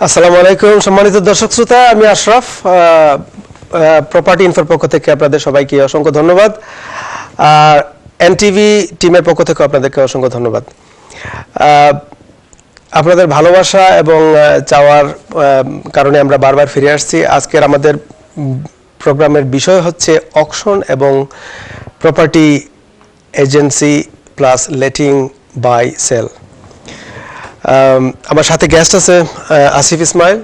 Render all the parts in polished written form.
আসসালামু আলাইকুম সম্মানিত দর্শক শ্রোতা, আমি আশরাফ। প্রপার্টি ইনফোর পক্ষ থেকে আপনাদের সবাইকে অসংখ্য ধন্যবাদ। আর এনটিভি টিমের পক্ষ থেকে আপনাদেরকে অসংখ্য ধন্যবাদ। আপনাদের ভালোবাসা এবং চাওয়ার কারণে আমরা বারবার ফিরে আসছি। আজকের আমাদের প্রোগ্রামের বিষয় হচ্ছে অকশন এবং property agency plus letting buy sell. আমার সাথে গেস্ট আছে Asif Ismail.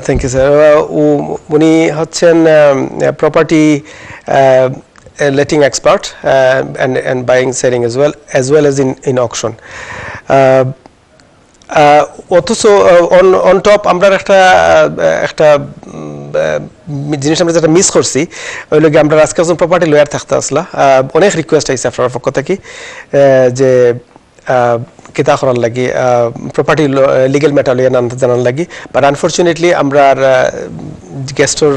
Thank you sir. উনি হচ্ছেন property letting expert and buying selling as well as in auction. অথচ অন টপ আমরা একটা জিনিস আমরা যেটা মিস করছি, ওই লোক আমরা আজকে একজন প্রপার্টি লয়ার থাকতে আসলা। অনেক রিকোয়েস্ট আইছে আপনার পক্ষ থেকে যে কিতা করার লাগি, প্রপার্টি লিগেল ম্যাটার লইয়া জানার লাগি। বাট আনফর্চুনেটলি আমরা গেস্টর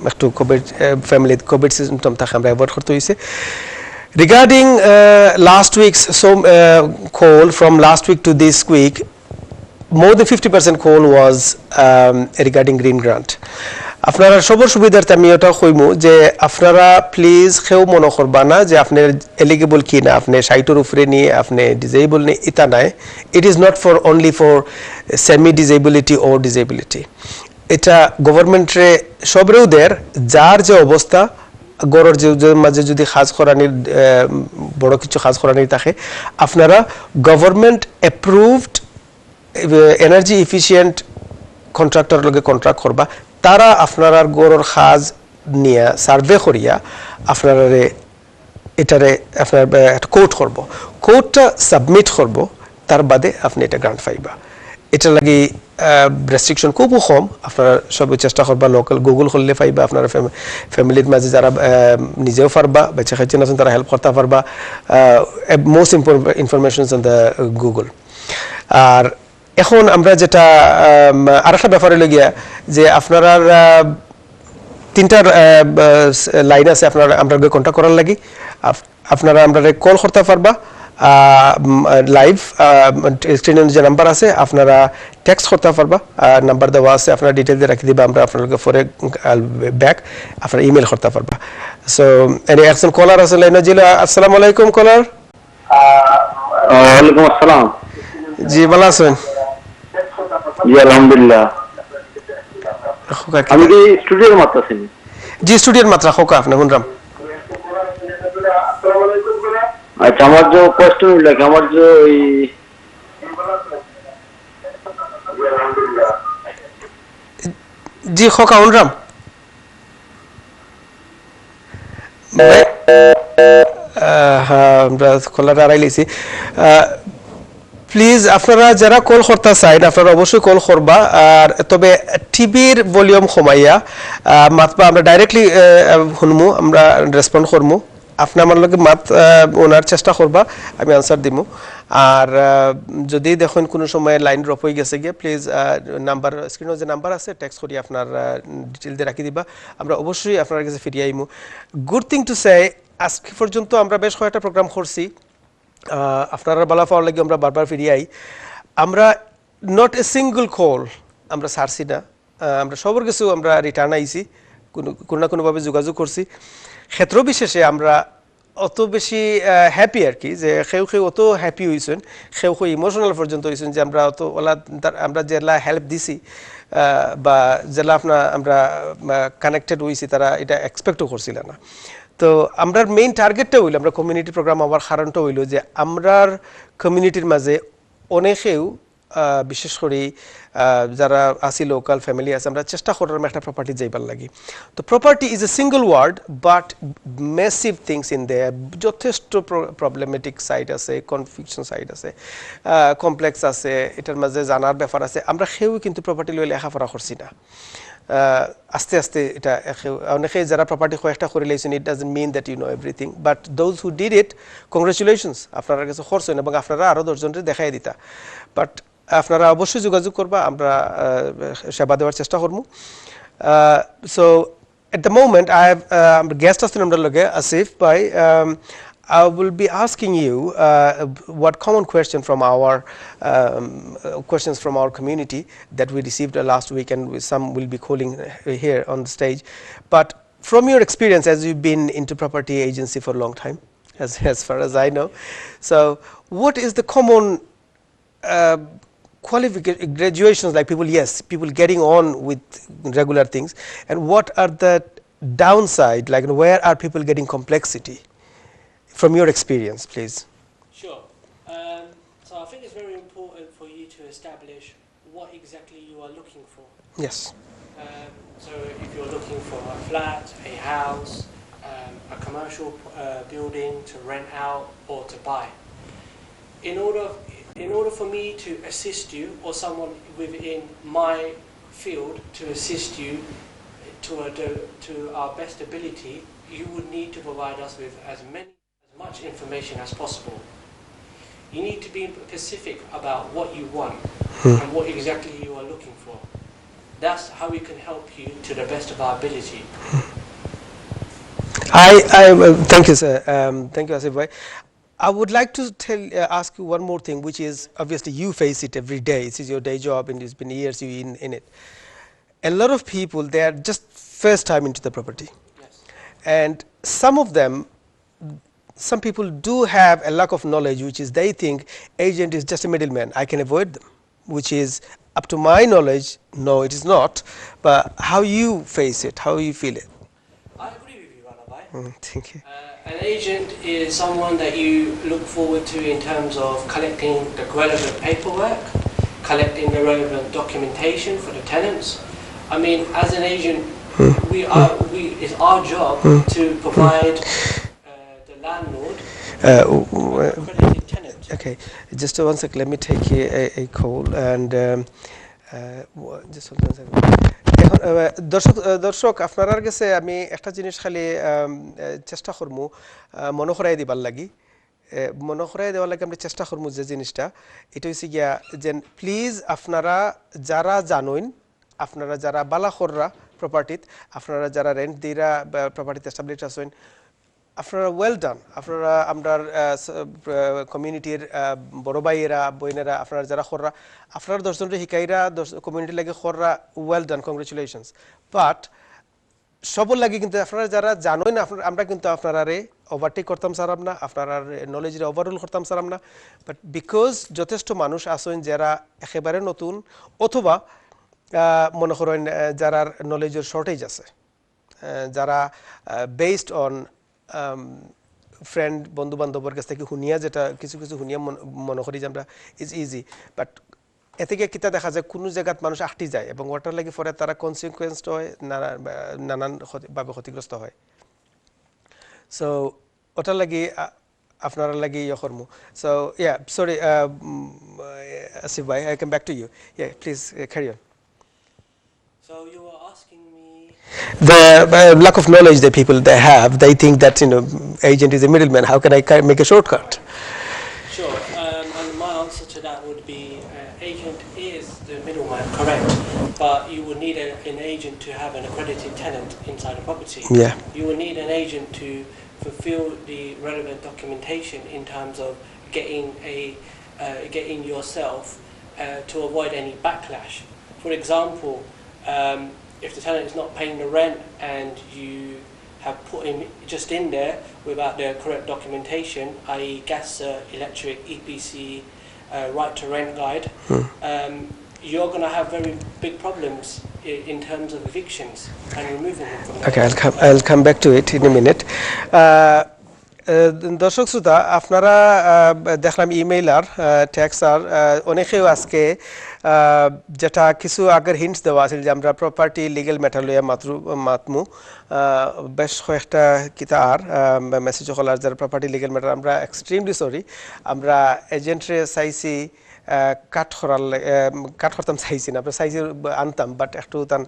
একটু কোভিড ফ্যামিলি কোভিড সিমটম থাকে, আমরা অ্যাভয়েড করতে হয়েছে। Regarding last weeks call from last week to this week, more than 50% call was regarding green grant. আপনারা সবার সুবিধার্থে আমি ওটা কইমু যে আপনারা প্লিজ কেউ মনে করবা না যে আপনার এলিগেবল কি না, আপনি সাইটের উপরে নিয়ে আপনি ডিজেবল নিয়ে ইতা নাই। It is not for only for semi disability ও ডিজেবিলিটি। এটা গভর্নমেন্টে সবরেও দের যার যে অবস্থা গড়ের যে মাঝে যদি খাজ করানির বড় কিছু খাজ করানির থাকে, আপনারা government approved energy efficient contractor লগে কন্ট্রাক্ট করবা। তারা আপনার গড়ের খাজ নিয়ে সার্ভে করিয়া আপনারা এটারে আপনার একটা কোড করব, কোডটা সাবমিট করব, তার বাদে আপনি এটা গ্রান্ট পাইবা। এটা লাগি রেস্ট্রিকশন খুব কম। আপনারা সবই চেষ্টা করবা, লোকাল গুগল করলে পাইবা। আপনারা ফ্যামিলির মাঝে যারা নিজেও পারবা, বেঁচে খাইছেন আছেন, তারা হেল্প করতে পারবা। Most information on the Google. আর এখন আমরা যেটা আর একটা ব্যাপারে গিয়া যে আপনারা তিনটা লাইন আছে আপনারা আমরা কন্ট্যাক্ট করার লাগি। আপনারা আমরা কল করতে পারবা লাইভ, স্ক্রিনে যে নাম্বার আছে আপনারা টেক্সট করতে পারবা, নাম্বার দেওয়া আছে, আপনারা ডিটেল দিয়ে রাখি দিবা, আমরা আপনাদেরকে পরে ব্যাক আপনারা ইমেল করতে পারবা। সো একজন কলার আছে লাইনে। জি আসসালামু আলাইকুম কলার। ওয়ালাইকুম আসসালাম। জি ভালো আছেন? জি আলহামদুলিল্লাহ। আমি কি স্টুডিওর মাত্র আছি? জি স্টুডিওর মাত্রা খোকা আপনি শুনরাম। আচ্ছা, আমার যে কোয়েশ্চন হইল কি, আমার যে ওই জি খোকা শুনরাম। হ্যাঁ আমরা কলার আড়াই লিছি। প্লিজ আপনারা যারা কল করতে চান আপনারা অবশ্যই কল করবা। আর তবে টিভির ভলিউম কমাইয়া মাতবা, আমরা ডাইরেক্টলি শুনমু, আমরা রেসপন্ড করমু। আপনি আমার লগে মাত ওনার চেষ্টা করবা, আমি আনসার দিমু। আর যদি দেখুন কোনো সময় লাইন ড্রপ হয়ে গেছে গিয়ে, প্লিজ নাম্বার স্ক্রিনে যে নাম্বার আছে টেক্সট করি আপনার ডিটেল দিয়ে রাখি দিবা, আমরা অবশ্যই আপনার কাছে ফিরিয়ে আইমু। গুড থিং টু সে, আজকে পর্যন্ত আমরা বেশ কয়েকটা প্রোগ্রাম করছি, আপনারা বালা পাওয়ার লাগে আমরা বারবার ফিরিয়ে আই। আমরা নট এ সিঙ্গল কল আমরা ছাড়ছি না, আমরা সবার কিছু আমরা রিটার্ন আইছি, কোনো না কোনোভাবে যোগাযোগ করছি। ক্ষেত্র বিশেষে আমরা অত বেশি হ্যাপি আর কি, যে সেও অত হ্যাপি হয়েছেন, সেও ইমোশনাল পর্যন্ত হয়েছেন যে আমরা অত ওলা আমরা যেলা হেল্প দিছি বা যেলা আমরা কানেক্টেড হয়েছি, তারা এটা এক্সপেক্টও করছিল না। তো আমরার মেইন টার্গেটটা হইল, আমরা কমিউনিটি প্রোগ্রাম হওয়ার কারণটা হইল যে আমরার কমিউনিটির মাঝে অনেকেও বিশেষ করে যারা আছি লোকাল ফ্যামিলি আছে, আমরা চেষ্টা করার একটা প্রপার্টি যাইবার লাগি। তো property is a single word but massive things in there, যথেষ্ট প্রবলেমেটিক সাইড আছে, কনফিউশন সাইড আছে, কমপ্লেক্স আছে, এটার মাঝে জানার ব্যাপার আছে। আমরা কেউ কিন্তু প্রপার্টি লই লেখাপড়া করছি না। আস্তে আস্তে এটা অনেকে যারা প্রপার্টি কয়েকটা করে লাইছেন, it doesn't mean that you know everything, but those who did it congratulations, আপনারা কাছে করছেন এবং আপনারা আরও 10 জনকে দেখাই দিতা। বাট আপনারা অবশ্যই যোগাযোগ করবা, আমরা সেবা দেওয়ার চেষ্টা করবো। So at the moment I have guest আসছেন আমাদের লগে আসিফ ভাই। I will be asking you what common question from our questions from our community that we received last week, and some will be calling here on the stage. But from your experience, as you've been into property agency for a long time, as far as I know, so what is the common graduations, like people getting on with regular things, and what are the downside, like where are people getting complexity from your experience, please? Sure. So I think it's very important for you to establish what exactly you are looking for. Yes. So if you're looking for a flat, a house, a commercial building to rent out or to buy, in order for me to assist you, or someone within my field to assist you to our best ability, you would need to provide us with as much information as possible. You need to be specific about what you want and what exactly you are looking for. That's how we can help you to the best of our ability. Thank you, sir. Thank you, Asif bhai. I would like to ask you one more thing, which is obviously you face it every day. This is your day job, and it's been years you in it. A lot of people, they are just first time into the property. Yes. And some people do have a lack of knowledge, which is they think agent is just a middleman. I can avoid them, which is up to my knowledge, no, it is not. But how you face it, how you feel it? I agree with you, Rana Bhai. Thank you. An agent is someone that you look forward to in terms of collecting the relevant paperwork, collecting the relevant documentation for the tenants. I mean, as an agent, it's our job to provide the landlord accredited tenant. Okay, just one second. Let me take a call and just one second. দর্শক আপনার কাছে আমি একটা জিনিস খালি চেষ্টা করবো মনে করাই দিবার লাগি আমরা চেষ্টা করবো যে জিনিসটা এটা হচ্ছে গিয়া যে প্লিজ আপনারা যারা জানেন, আপনারা যারা বালাখররা প্রপার্টিত, আপনারা যারা রেন্ট দিরা প্রপার্টিতে এস্টাবলিশ আছেন, আপনারা ওয়েল ডান। আপনারা আমরা কমিউনিটির বড় ভাইয়েরা বোনেরা, আপনারা যারা খররা, আপনারা 10 জনের শিকাইরা কমিউনিটি লাগে খররা, ওয়েল ডান, কংগ্রেচুলেশনস। বাট সবর লাগে কিন্তু আপনারা যারা জানেন না, আমরা কিন্তু আপনারারে ওভারটেক করতাম সারাম না, আপনারা নলেজের ওভাররুল করতাম সারাম না। বাট বিকজ যথেষ্ট মানুষ আছেন যারা একেবারে নতুন, অথবা মনে করেন যারা নলেজের শর্টেজ আছে, যারা বেসড অন ফ্রেন্ড বন্ধু বান্ধবের কাছ থেকে শুনিয়া, যেটা কিছু শুনিয়া মনে করি যে আমরা ইজ ইজি, বাট এতে গিয়ে কিতা দেখা যায় কোনো জায়গাত মানুষ আটটি যায় এবং ওটার লাগি পরে তারা কনসিকুয়েন্সড হয়, নানানভাবে ক্ষতিগ্রস্ত হয়। সো ওটার লাগি আপনারা লাগি ইয়ে করমু। সো ইয়া সরি আসিফ ভাই, I come back to you. Yeah please carry on. So you were asking me the lack of knowledge that people they have, they think that agent is a middleman. How can I make a shortcut? Sure, and my answer to that would be agent is the middleman, correct, but you would need an agent to have an accredited tenant inside a property. Yeah. You would need an agent to fulfill the relevant documentation in terms of getting yourself to avoid any backlash. For example, if the tenant is not paying the rent and you have put him just in there without the correct documentation, i.e. gas, electric, EPC, right to rent guide, you're going to have very big problems in terms of evictions and removing him from Okay, I'll come back to it in a minute. দর্শক শ্রোতা, আপনারা দেখলাম email আর text আর অনেকেও আজকে যেটা কিছু আগের hints দেওয়া আছে যে আমরা প্রপার্টি লিগেল ম্যাটার লইয়া মাতমু, বেশ কয়েকটা কিতা আর মেসেজ হলার যারা প্রপার্টি লিগেল ম্যাটার, আমরা এক্সট্রিমলি সরি। আমরা এজেন্টরে চাইছি কাট করতাম চাইছি না, আমরা চাইছি আনতাম, বাট একটু তার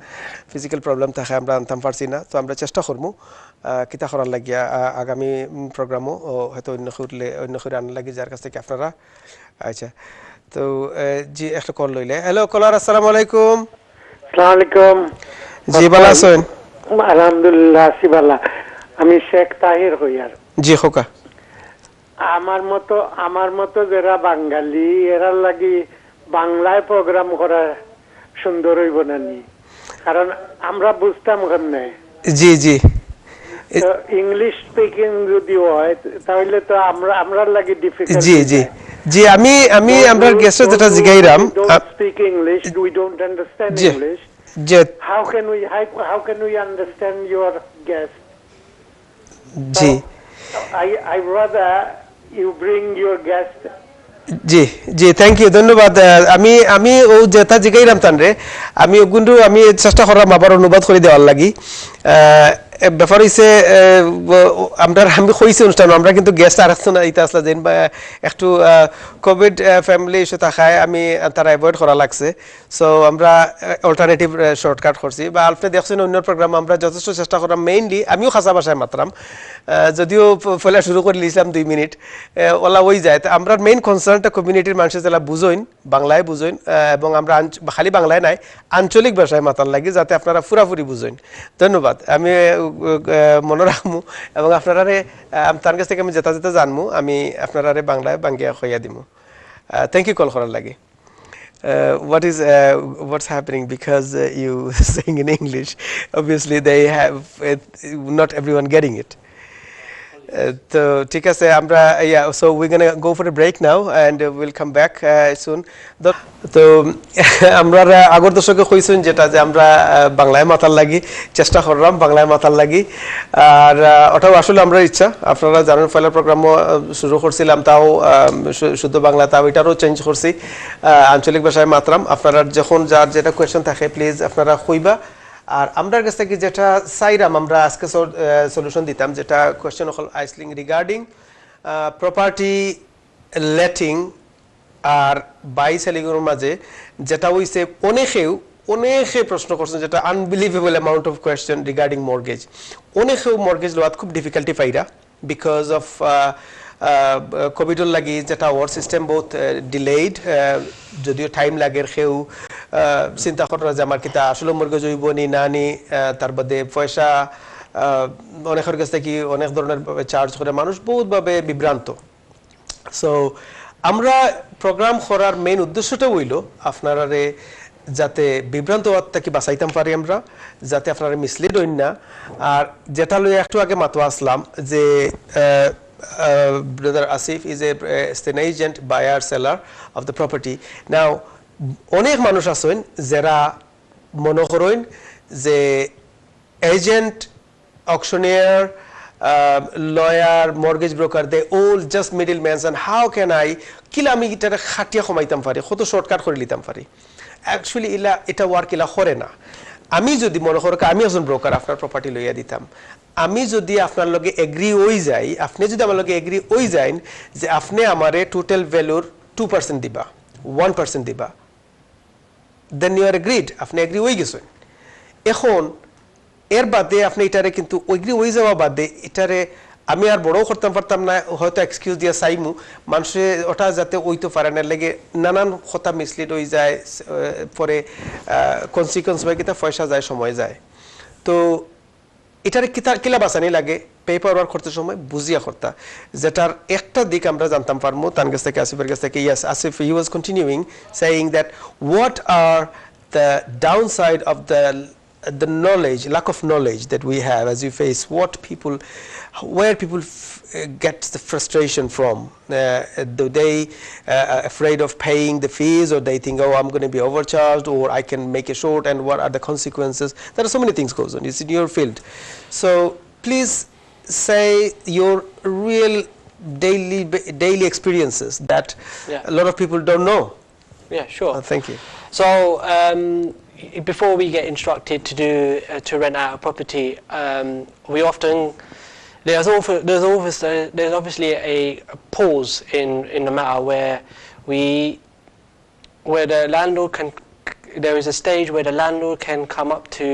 ফিজিক্যাল প্রবলেম থাকে, আমরা আনতাম পারছি না। তো আমরা চেষ্টা করবো কিতা করার লাগিয়া আগামী প্রোগ্রামও হয়তো অন্য করে আনার লাগে, যার কাছ থেকে আপনারা। আচ্ছা, তো জি একটা কল লইলে। হ্যালো কলার, আসসালামু আলাইকুম। আসসালামু আলাইকুম। জি ভালো আছেন? আলহামদুলিল্লাহ আছি ভালো। আমি শেখ তাহির হইয়ার। জি খোকা। আমার মতো যারা বাঙালি এরা লাগি বাংলায় প্রোগ্রাম করা সুন্দর হইব না নি, কারণ আমরা বুঝতাম কেমনে। জি জি তো ইংলিশ স্পিকিং যদি হয় তাহলে তো আমরা লাগি ডিফিকাল্ট। জি জি জি আমি আমরা গেস্টে যেটা জিগাইরাম speak English, we don't understand the English, যে how can we understand your guest? জি I rather you bring your guest. জি জি থ্যাংক ইউ ধন্যবাদ। আমি ও যেটা জিগাইরাম তানরে আমি ওগুন্ডু আমি চেষ্টা করলাম আবার অনুবাদ করে দেওয়ার লাগি। ব্যাপার হইছে আমরা আমি কইছি অনুষ্ঠান আমরা কিন্তু গেস্ট আরেকজন আইতে আসলা যেন একটু কোভিড ফ্যামিলি ইস্যু থাকায় আমি তারা অ্যাভয়েড করা লাগছে। সো আমরা অল্টারনেটিভ শর্টকাট করছি বা আপনি দেখছেন অন্য প্রোগ্রাম আমরা যথেষ্ট চেষ্টা করলাম। মেইনলি আমিও খাসা ভাষায় মাত্রাম, যদিও ফলে শুরু করে দিয়েছিলাম 2 মিনিট ওলা ওই যায়। তো আমরা মেইন কনসার্নটা কমিউনিটির মানুষের যারা বুঝইন বাংলায় বুঝইন এবং আমরা খালি বাংলায় নাই আঞ্চলিক ভাষায় মাতার লাগি যাতে আপনারা পুরাপুরি বুঝইন। ধন্যবাদ। আমি মনে রাখমু এবং আপনারা তার কাছ থেকে আমি যেটা যেটা জানমু আমি আপনারা বাংলায় বাঙ্গিয়া হইয়া দিমু। থ্যাংক ইউ কল করার লাগে। What's happening because you saying in English, obviously they have not everyone getting it. তো ঠিক আছে আমরা so we're going to go for a break now and we'll come back soon. তো আমরা আগর দশকে কইছেন যেটা যে আমরা বাংলায় মাতার লাগি চেষ্টা করলাম বাংলায় মাতার লাগি, আর ওটাও আসলে আমরা ইচ্ছা। আপনারা জানেন ফেলার প্রোগ্রামও শুরু করছিলাম তাও শুদ্ধ বাংলা, তাও এটারও চেঞ্জ করছি আঞ্চলিক ভাষায় মাত্রাম। আপনারা যখন যার যেটা কোয়েশ্চেন থাকে প্লিজ আপনারা কইবা। আর আমরা কাছ থেকে যেটা চাইরাম আমরা আজকে সলিউশন দিতাম, যেটা কোয়েশ্চেন হল আইসলিং রিগার্ডিং প্রপার্টি লেটিং আর বাই সেলিংয়ের মাঝে যেটা হইছে অনেকে প্রশ্ন করছেন, যেটা unbelievable amount of question regarding mortgage. অনেকেও মর্গেজ লওয়াত খুব ডিফিকাল্টি পাইরা বিকজ অফ কোভিডর লাগি যেটা ওয়ার সিস্টেম বহুত ডিলেইড, যদিও টাইম লাগে সেও চিন্তা করা যে আমার কিতা আসলে মর্গেজ হইব নি না নি, তার বাদে পয়সা অনেকের কাছ থেকে অনেক ধরনের চার্জ করে, মানুষ বহুতভাবে বিভ্রান্ত। সো আমরা প্রোগ্রাম করার মেইন উদ্দেশ্যটা হইল আপনারা যাতে বিভ্রান্ত হওয়ার থেকে বাঁচাইতাম পারি আমরা, যাতে আপনারা মিসলিড হইন না। আর যেটা লইয়া একটু আগে মাতোয়া আসলাম যে Brother Asif is an agent, buyer, seller of the property. Now, অনেক মানুষ আছেন যারা মনে করেন যে agent, অকশনিয়ার, lawyer, mortgage broker, they all just middlemen, and how can I কিলা আমি এটা খাটিয়া কমাইতাম পারি, কত শর্টকাট করে নিতাম পারি। অ্যাকচুয়ালি এটা ওয়ার্ক ইলা করে না। আমি যদি মনে করো আমি একজন ব্রোকার আপনার প্রপার্টি লইয়া দিতাম, আমি যদি আপনার লগে এগ্রি হই যাই, আপনি যদি আমার লগে এগ্রি হই যাইন যে আপনি আমারে টোটাল ভ্যালুর 2% দিবা 1% দিবা, দেন ইউ আর এগ্রিড, আপনি এগ্রি হয়ে গেছেন। এখন এর বাদে আপনি এটারে কিন্তু এগ্রি হয়ে যাওয়া বাদে এটারে আমি আর বড়ও করতে পারতাম না, হয়তো এক্সকিউজ দিয়ে চাইমু মানুষে ওটা যাতে ওইতে পারে না লেগে নানান কথা মিসলিড হয়ে যায়, পরে কনসিকুয়েন্স হয় কিতা পয়সা যায় সময় যায়। তো এটারে কিলা বাঁচানি লাগে পেপার ওয়ার্ক করতে সময় বুঝিয়া করতা, যেটার একটা দিক আমরা জানতাম পারবো তার কাছ থেকে আসিফের কাছ থেকে। Yes Asif, he was continuing saying that what are the downside of the knowledge, lack of knowledge that we have as you face, where people get the frustration from. Do they afraid of paying the fees, or they think, oh, I'm going to be overcharged, or I can make it short, and what are the consequences? There are so many things goes on. It's in your field. So please say your real daily experiences that a lot of people don't know. Yeah, sure. Thank you. So, before we get instructed to rent out a property, we often there's obviously a pause in the matter where the landlord there is a stage where the landlord can come up to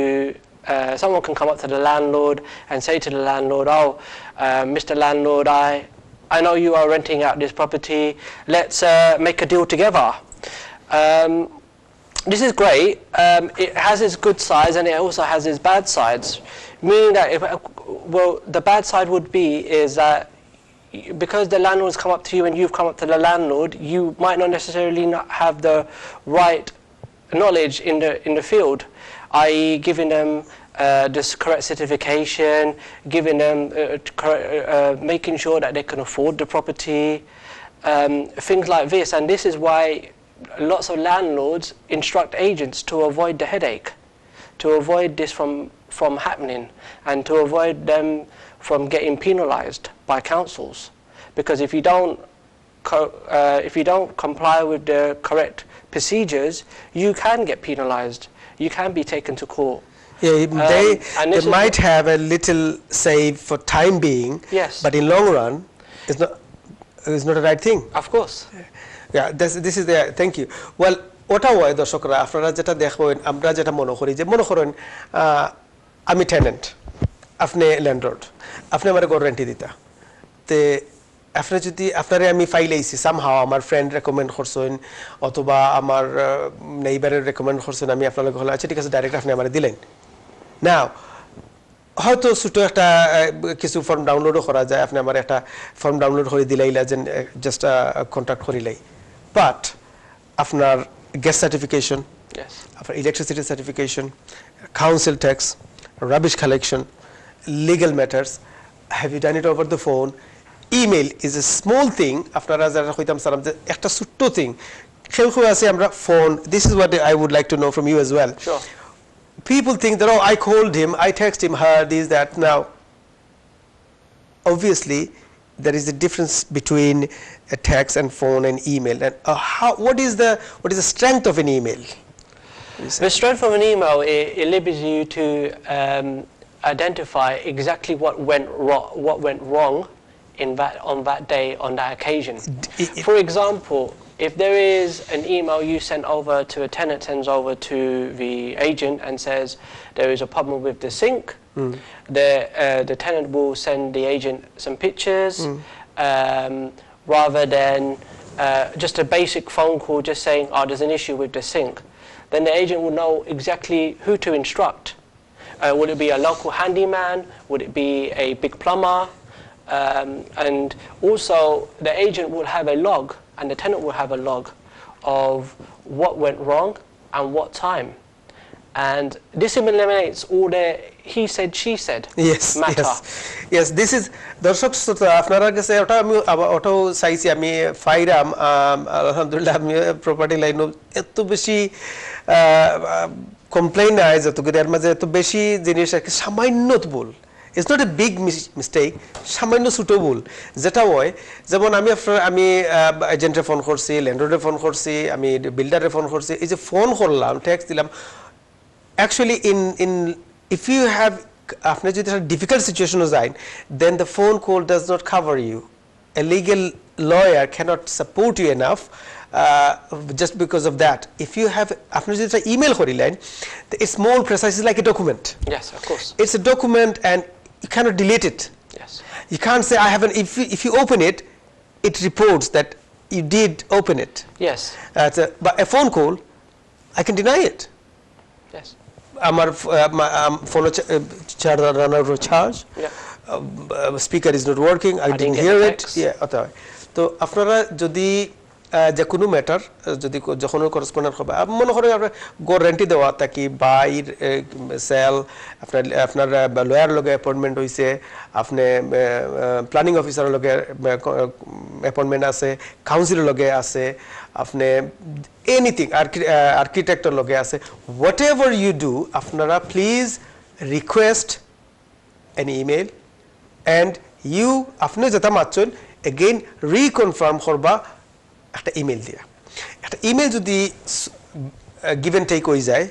someone can come up to the landlord and say to the landlord, oh, Mr. Landlord, I know you are renting out this property, let's make a deal together. This is great. It has its good sides and it also has its bad sides. Meaning that the bad side would be is that because the landlord's come up to you and you've come up to the landlord, you might not necessarily not have the right knowledge in the field, i.e. giving them this correct certification, giving them making sure that they can afford the property, things like this. And this is why lots of landlords instruct agents to avoid the headache, to avoid this from happening, and to avoid them from getting penalized by councils. Because if you don't comply with the correct procedures, you can get penalized. You can be taken to court. Yeah, they might what- have a little save for time being, Yes. but in long run, it's not a right thing. Of course. Yeah, this is the thank you. Well, ওটা হয় দর্শকরা আপনারা যেটা দেখবেন আমরা যেটা মনে করি যে মনে করেন আমি টেনেন্ট আপনি ল্যান্ডলর্ড আপনি আমার ঘর রেন্টি দিতা তে আপনি যদি আপনারে আমি ফাইল আইছি সামহাও আমার ফ্রেন্ড রেকমেন্ড করছেন অথবা আমার নেইবারের রেকমেন্ড করছেন আমি আপনার লগে হলো আচ্ছা ঠিক আছে ডাইরেক্ট আপনি আমারে দিলেন নাও হয়তো ছোট একটা কিছু ফর্ম ডাউনলোডও করা যায় আপনি আমার একটা ফর্ম ডাউনলোড করে দিলাইলা যে জাস্ট কন্ট্যাক্ট করিলাই বাট আপনার গ্যাস সার্টিফিকেশন Yes. আপনার electricity certification council tax rubbish collection legal matters have you done it over the phone email is a small thing আপনারা যারা কইতাম সালাম যে একটা ছোট্ট thing কেউ আছে আমরা phone this is what I would like to know from you as well Sure. people think that oh I called him I text him her this that now obviously there is a difference between a text and phone and email and what is the strength of an email The strength of an email, it enables you to identify exactly what went wrong on that day, on that occasion. For example, if there is an email you sent over to a tenant sends over to the agent and says there is a problem with the sink, the tenant will send the agent some pictures rather than just a basic phone call just saying, oh, there's an issue with the sink. Then the agent will know exactly who to instruct. Would it be a local handyman? Would it be a big plumber? And also the agent will have a log and the tenant will have a log of what went wrong and what time. And this eliminates all the he said, she said matter. Yes, this is দর্শক শ্রোতা আপনারা কাছে ওটা আমি ওটাও চাইছি আমি ফাইরাম আলহামদুলিল্লাহ আমি প্রপার্টি লাইন এত বেশি কমপ্লেইন নাই যত এর মাঝে এত বেশি জিনিস আর কি সামান্য ভুল It's not a big mistake সামান্য ছোট ভুল যেটা হয় যেমন আমি এজেন্টে ফোন করছি ল্যান্ডলর্ডে ফোন করছি আমি বিল্ডারে ফোন করছি এই যে ফোন করলাম ট্যাক্স দিলাম actually if you have after a difficult situation then the phone call does not cover you a legal lawyer cannot support you enough just because of that if you have after an email it's more precise it's like a document Yes, of course. it's a document and you cannot delete it Yes. you can't say I haven't if you open it it reports that you did open it Yes. but a phone call I can deny it Yes. আমার phone charge speaker is not working I didn't get here the it text. তো আপনারা যদি যে কোনো matter যদি যখন correspondent হবে মনে করেন আপনার গড় রেন্টি দেওয়া থাকি বাইর সেল আপনার লয়ার লগে অ্যাপয়েন্টমেন্ট হয়েছে আপনি প্ল্যানিং অফিসারের লগে অ্যাপয়েন্টমেন্ট আছে কাউন্সিলের লগে আছে আপনি এনিথিং আর্কিটেক্টর লগে আছে হোয়াট এভার ইউ ডু আপনারা please request an email and you আপনি যেটা মাচ্ছেন again reconfirm করবা একটা ইমেল দিয়া একটা ইমেল যদি গিভ এন্ড টেক হয়ে যায়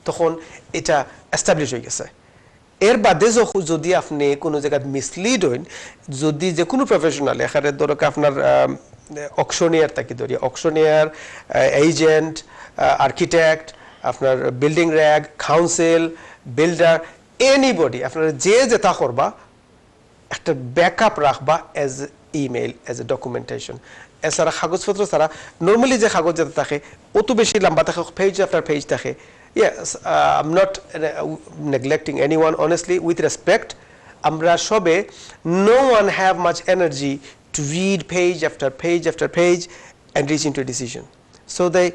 তখন এটা এস্টাবলিশ হয়ে গেছে এর বাদে যদি আপনি কোনো জায়গায় মিসলিড হন যদি যে কোনো প্রফেশনাল এখানে ধরো আপনার অকশনিয়ার থাকি ধরি অকশনিয়ার এজেন্ট আর্কিটেক্ট আপনার বিল্ডিং র্যাগ কাউন্সিল বিল্ডার এনিবডি আপনারা যে যেটা করবা একটা ব্যাকআপ রাখবা as email as a documentation এছাড়া কাগজপত্র ছাড়া নর্মালি যে কাগজ যেটা থাকে অত বেশি লম্বা থাকে পেজ আফটার পেজ থাকে yes I'm not neglecting anyone honestly with respect আমরা সবে no one have much energy to read page after page after page and reach into a decision. So they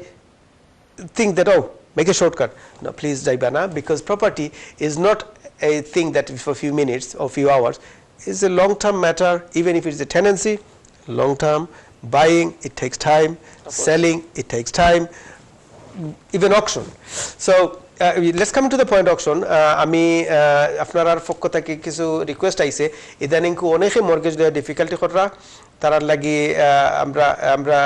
think that, oh, make a shortcut. No, please Jaibana, because property is not a thing that for a few minutes or few hours. It's a long term matter. Even if it's a tenancy, long term. Buying, it takes time. Selling, it takes time. Even auction. So let's come to the point auction. আমি আপনার পক্ষ থেকে কিছু request আইছে ইদানিং অনেকে mortgage দেওয়া difficulty করা তার লাগি আমরা আমরা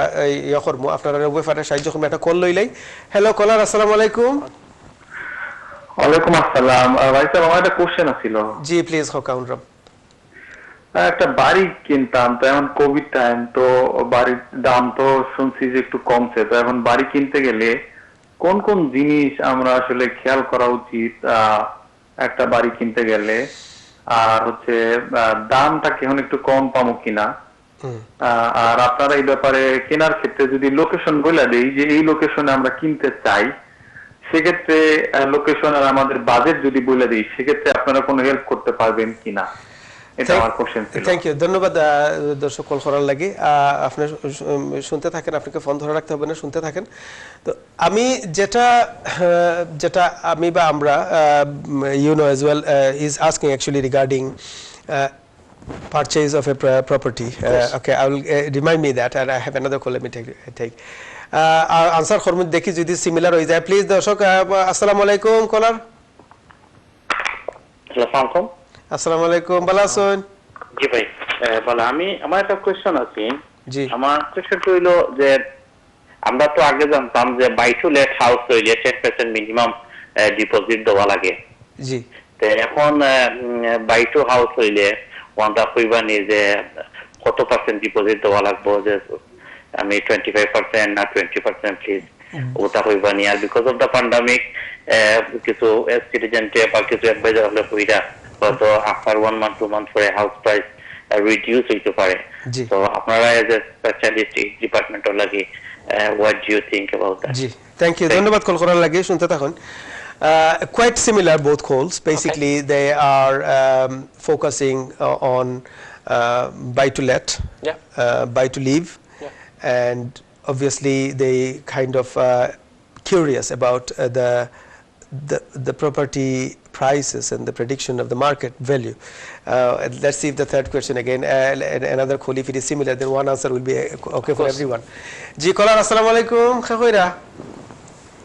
ইয়ে করবো আপনারা ব্যাপারে সাহায্য করবো একটা কল লইলাই হ্যালো কলার আসসালামু আলাইকুম ওয়ালাইকুম আসসালাম ভাই সাহেব আমার একটা কোশ্চেন ছিল জি প্লিজ হকাউন্ডরাম একটা বাড়ি কিনতাম তো এখন কোভিড টাইম তো বাড়ির দাম তো শুনছি যে একটু কমছে তো এখন বাড়ি কিনতে গেলে কোন কোন জিনিস আমরা আসলে খেয়াল করা উচিত একটা বাড়ি কিনতে গেলে আর হচ্ছে দামটা কি এখন একটু কম পাবো কিনা আর আপনারা এই ব্যাপারে কেনার ক্ষেত্রে যদি লোকেশন বলে দেই যে এই লোকেশনে আমরা কিনতে চাই সেক্ষেত্রে লোকেশন আর আমাদের বাজেট যদি বলে দিই সেক্ষেত্রে আপনারা কোনো হেল্প করতে পারবেন কিনা এটা আমার কোশ্চেন ছিল থ্যাংক ইউ ধন্যবাদ দর্শক কল করার লাগি আপনি শুনতে থাকেন আপনাকে ফোন ধরে রাখতে হবে না শুনতে থাকেন তো আমি যেটা যেটা আমি বা আমরা you know as well is asking actually regarding purchase of a property okay I will remind me that and I have another call let me take answer করমু দেখি যদি সিমিলার হয়ে যায় প্লিজ দর্শক আসসালামু আলাইকুম কলার আসসালামু আসসালামু আলাইকুম ভালো আছেন জি ভাই বলা আমি আমার একটা কোশ্চেন আছে জি আমার কোশ্চেনটা হলো যে আমরা তো আগে জানতাম যে বাই টু লেট হাউস হইলে 10% মিনিমাম ডিপোজিট দেওয়া লাগে জি তো এখন বাই টু হাউস হইলে ওয়ানটা কইবানি যে কত পার্সেন্ট ডিপোজিট দেওয়া লাগবে যে আমি 25% না 20% প্লিজ ওটা কইবানি আর বিকজ অফ দ্য প্যান্ডেমিক কিছু সিটিজেনকে বা কিছু অ্যাডভাইজার হলে কইরা তো আফটার 1 month 2 month পরে হাউস প্রাইস রিডিউস হইতে পারে তো আপনারা এজ এ স্পেশালিস্ট ডিপার্টমেন্টও লাগি what do you think about that জি থ্যাংক ইউ ধন্যবাদ কল করার লাগে শুনতে থাকুন quite similar both calls basically they are focusing on buy to let buy to live and obviously they kind of curious about the property prices and the prediction of the market value. Let's see if the third question again another call if it is similar then one answer will be okay for everyone. Ji caller assalamu alaikum khaira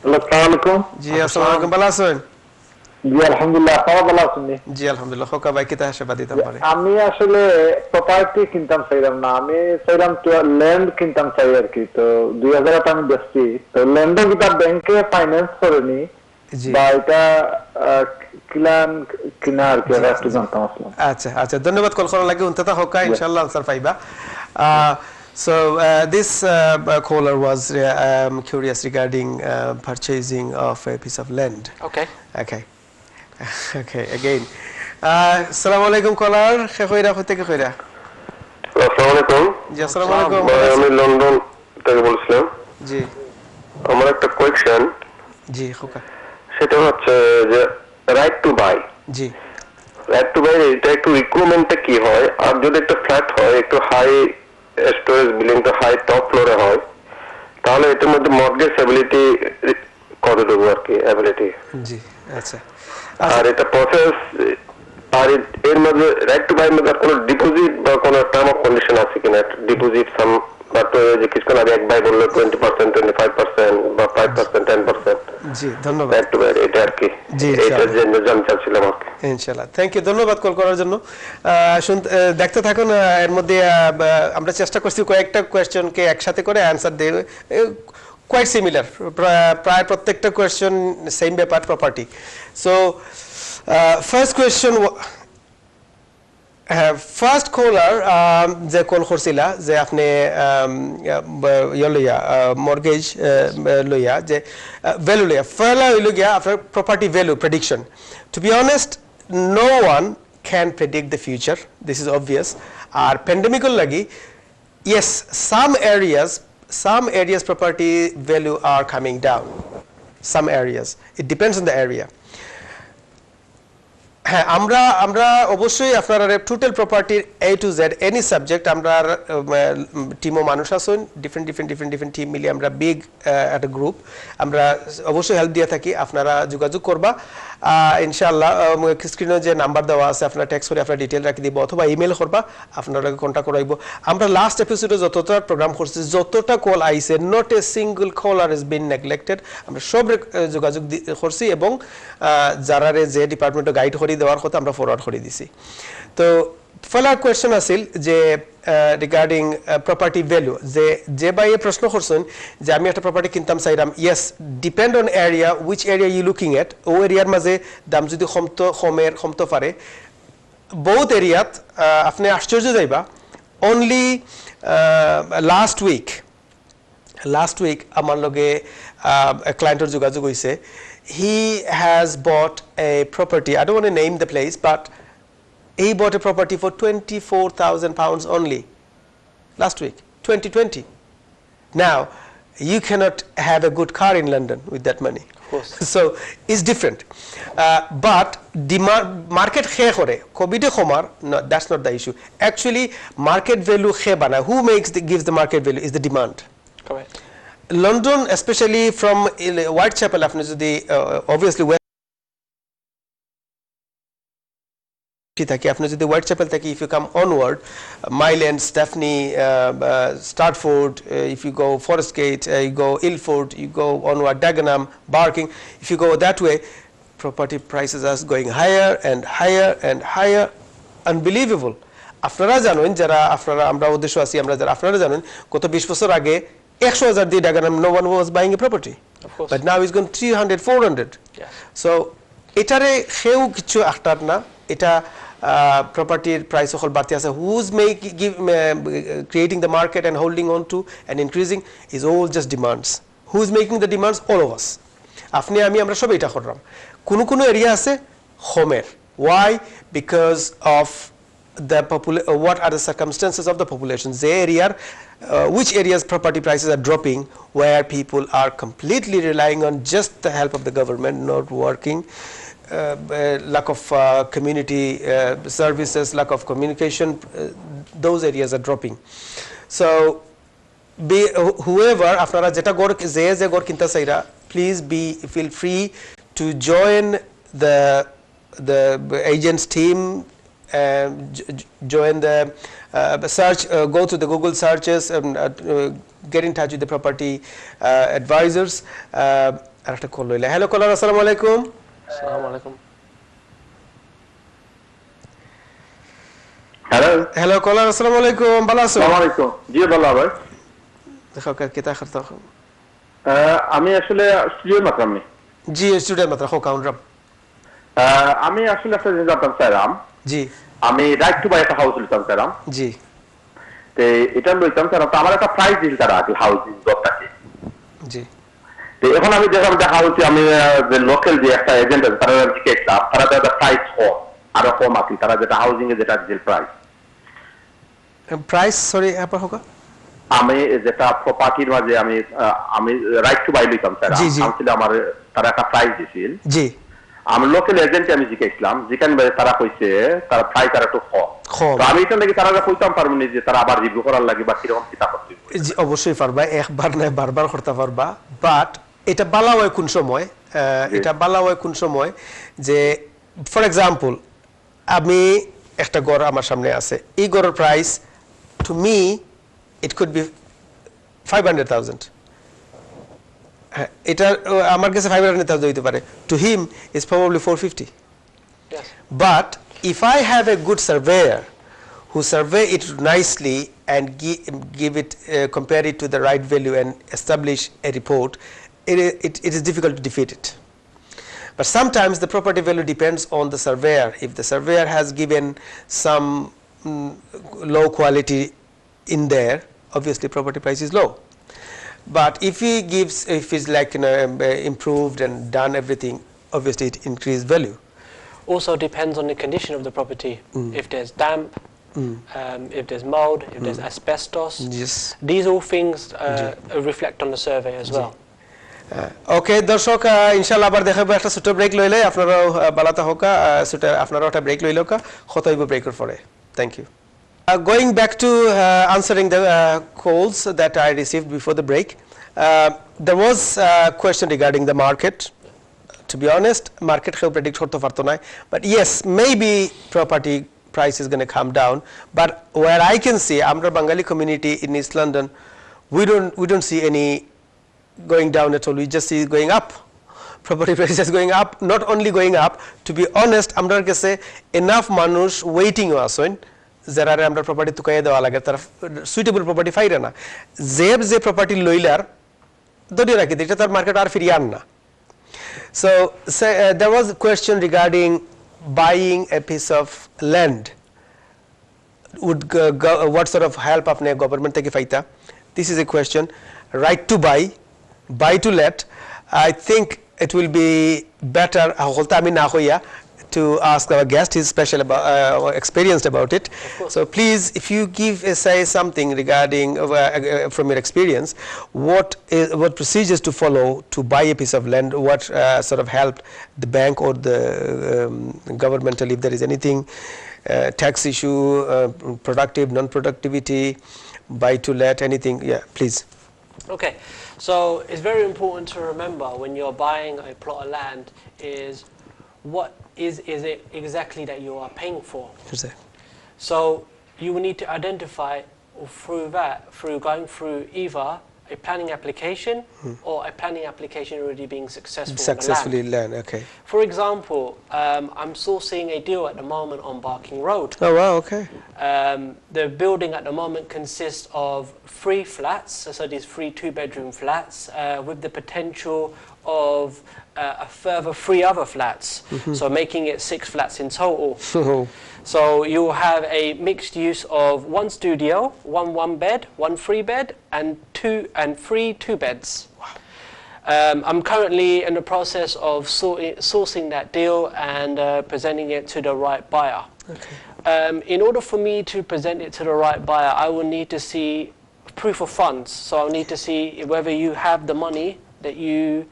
আসসালামু আলাইকুম ji assalamu alaikum ভালো আছেন জি আলহামদুলিল্লাহ আপনি ভালো আছেন জি আলহামদুলিল্লাহ খোকা ভাই কিতা আশা দিতাম পারে আমি আসলে প্রপার্টি কিনতাম চাইলাম না আমি চাইলাম তো ল্যান্ড কিনতাম চাই আর কি তো 2000 আমি বেচছি তো ল্যান্ডও কিটা ব্যাংকে ফাইন্যান্স করেনি জি বা এটা কিনা আর কি একটু জানতাম আসলে আচ্ছা আচ্ছা ধন্যবাদ কল করার লাগে উনতা হোকা ইনশাআল্লাহ আনসার পাইবা so this caller was curious regarding purchasing of a piece of land Okay. okay again assalamu alaikum caller khaira হতে কে কইরা আসসালামু আলাইকুম জি আসসালামু আলাইকুম আমি লন্ডন থেকে বলছিলাম জি আমার একটা কোয়েশ্চেন জি খোকা সেটা হচ্ছে যে রাইট টু বাই জি রাইট টু বাই এটা একটু রিকোয়ারমেন্টটা কি হয় আর যদি একটা ফ্ল্যাট হয় একটু হাই স্টোরেজ বিল্ডিংটা হাই টপ ফ্লোরে হয় তাহলে এটার মধ্যে মর্গেজ এবিলিটি কত দেবো আর কি এবিলিটি জি আচ্ছা আর এটা প্রসেস আর এর মধ্যে রাইট টু বাই মধ্যে কোনো ডিপোজিট বা কোনো টার্ম অফ কন্ডিশন আছে কিনা ডিপোজিট সাম তো যে কিছুক্ষণ আগে এক বাই বললো 20% 25% বা 5% 10% জি ধন্যবাদ রাইট টু বাই এটা আর কি জি, এটার জন্য জানতে চাচ্ছিলাম আর কি ইনশাআল্লাহ থ্যাংক ইউ ধন্যবাদ কল করার জন্য দেখতে থাকুন এর মধ্যে আমরা চেষ্টা করছি কয়েকটা কোয়েশ্চনকে একসাথে করে অ্যানসার দিয়ে কোয়াইট সিমিলার প্রায় প্রত্যেকটা কোয়েশ্চন সেম ব্যাপার property so first question first caller যে কল করছিলা যে আপনি লইয়া মর্গেজ লইয়া যে ভ্যালু লইয়া ফেলা হইল গিয়া আপনার property value prediction to be honest no one can predict the future this is obvious আর প্যান্ডেমিকল লাগি yes some areas property value are coming down some areas it depends on the area হ্যাঁ আমরা অবশ্যই আপনারা টোটাল প্রপার্টির A to Z any subject আমরা টিমও মানুষ আছেন ডিফারেন্ট টিম মিলে আমরা বিগ একটা গ্রুপ আমরা অবশ্যই হেল্প দিয়ে থাকি আপনারা যোগাযোগ করবা ইনশাআল্লাহ স্ক্রিনে যে নাম্বার দেওয়া আছে আপনারা টেক্সট করে আপনারা ডিটেইল রাখি দিব অথবা ইমেল করবা আপনারা কন্টাক্ট করাইব আমরা লাস্ট এপিসোডে যতটা প্রোগ্রাম করছি যতটা কল আইছে not a single caller is been neglected আমরা সব যোগাযোগ করছি এবং যারা যে ডিপার্টমেন্টে গাইড করে দেওয়ার কথা আমরা ফরওয়ার্ড করে দিছি তো ফলোআপ কোয়েশ্চন আছিল যে রিগার্ডিং প্রপার্টি ভ্যালু যে বাইয়ে প্রশ্ন করছেন যে আমি একটা প্রপার্টি কিনতাম চাইরাম yes depend on area which area you looking at ও এরিয়ার মাঝে দাম যদি কমতো পারে বহুত এরিয়াত আপনি আশ্চর্য যাইবা অনলি লাস্ট উইক আমার লগে ক্লায়েন্টের যোগাযোগ হয়েছে he has bought a property I don't want to name the place but he bought a property for 24,000 pounds only last week 2020 now you cannot have a good car in London with that money of course so it's different but demand market khe kore covid e khomar no that's not the issue actually market value khe bana who gives the market value is the demand correct London especially from Whitechapel আপনি যদি obviously থাকে আপনি যদি Whitechapel থেকে if you come onward Mile End Stepney Stratford if you go Forest Gate you go Ilford you go onward Dagenham Barking if you go that way property prices are going higher and higher unbelievable আপনারা জানেন যারা আপনারা আমরা উদ্দেশ্য আছি আমরা যারা আপনারা জানেন গত 20 বছর আগে 100,000 দিয়ে Dagenham no one was buying a property of course but now it's gone 300 400 yes so এটারে খেউ কিছু আটার না এটা property price হল বাড়তে আছে who's creating the market and holding on to and increasing is all just demands who's making the demands all of us আপনি আমি আমরা সব এটা করলাম কোন এরিয়া আছে হোমের why because of the what are the circumstances of the population the area which areas property prices are dropping where people are completely relying on just the help of the government not working lack of community services lack of communication those areas are dropping so whoever আপনারা যেটা গড় যে গড় কিনতে চাইরা please feel free to join the agents team join the search go to the Google searches and get in touch with the property advisors arekta call loile hello caller assalamu alaikum assalamu alaikum hello caller assalamu alaikum bala aso আসসালামু আলাইকুম জি ভালো ভাই দেখো কিতা করতে আমি আসলে studio মাত্রাম নেই জি স্টুডিও মাত্রা হো কাউন্টরাম আমি আসলে একটা জিনিস জানতাম চাইলাম জি আমি রাইট টু বাই একটা হাউস নিতাম চাইলাম জি তো এটা লইতাম চাইলাম তো আমার একটা প্রাইস দিল তারা হাউজিং দরকারই জি তো এখন আমি দেখা হচ্ছে আমি যে লোকাল যে একটা এজেন্ট আছে তারা জিজ্ঞেস তারা যেটা প্রাইস কম আরো কম আছে তারা যেটা হাউজিং এর যেটা যে প্রাইস সরি আপা হোকা আমি যেটা প্রপার্টির মাঝে আমি রাইট টু বাই লইতাম স্যার আমি আমার তারা একটা প্রাইস দিছিল জি আমি লোকাল এজেন্ট আমি জিজ্ঞেসলাম যেখানে তারা কইছে তারা প্রাইস আর একটু কম তো আমি এটা নাকি তারা কইতাম পারবো না যে তারা আবার রিভিউ করার লাগে বা কিরকম কিতা করতে জি অবশ্যই পারবা একবার না বারবার করতে পারবা বাট এটা বালা হয় কোন সময় যে ফর এক্সাম্পল আমি একটা ঘর আমার সামনে আছে এই ঘরের price to me it could be 500,000 এটা আমার কাছে 500,000 হইতে পারে to him is probably 450 yes but if I have a good surveyor who survey it nicely and give it compare it to the right value and establish a report it is difficult to defeat it but sometimes the property value depends on the surveyor if the surveyor has given some low quality in there obviously property price is low but if it's like improved and done everything obviously it increased value also depends on the condition of the property if there's damp if there's mold if there's asbestos yes these all things reflect on the survey as well ওকে দর্শক ইনশাআল্লাহ আবার দেখাবো একটা ছোট break লইলে আপনারাও Balata হোকা ছোট আপনারাও একটা ব্রেক লইলকা কত হইব ব্রেকের পরে thank you going back to answering the calls that I received before the break, there was a question regarding the market. To be honest, market can predict korte parto na, but yes, maybe property price is going to come down. But where I can see, amra Bengali community in East London, we don't see any going down at all. We just see it going up. Property prices going up, not only going up. To be honest, amra kache enough manush waiting asoin. যারা আমরা property তুকাইয়া দেওয়া লাগে তারা suitable property পাইরে না যে property লইলার ধরে রাখি এটা তার মার্কেট আর ফিরিয়ে আন না so there was a question regarding buying a piece of land would what sort of help আপনি গভর্নমেন্ট থেকে পাইতা this is a question right to buy to let I think it will be better হলতা আমি না হইয়া to ask our guest. He's special about experienced about it. So please, if you say something regarding from your experience, what procedures to follow to buy a piece of land? What sort of helped the bank or the governmental, if there is anything, tax issue, productive, non-productivity, buy to let, anything? Yeah, please. Okay, so it's very important to remember when you're buying a plot of land is what is it exactly that you are paying for. So you will need to identify through going through either a planning application or a planning application already being successfully land. Okay. For example, I'm sourcing a deal at the moment on Barking Road. Oh wow, okay. The building at the moment consists of 3 flats, so these 3 2-bedroom flats with the potential of a further 3 other flats, so making it 6 flats in total. So you will have a mixed use of 1 studio, 1 bed, 1 3 bed, and 3 2 beds. I'm currently in the process of sourcing that deal and presenting it to the right buyer. Okay. In order for me to present it to the right buyer, I will need to see proof of funds. So I'll need to see whether you have the money that you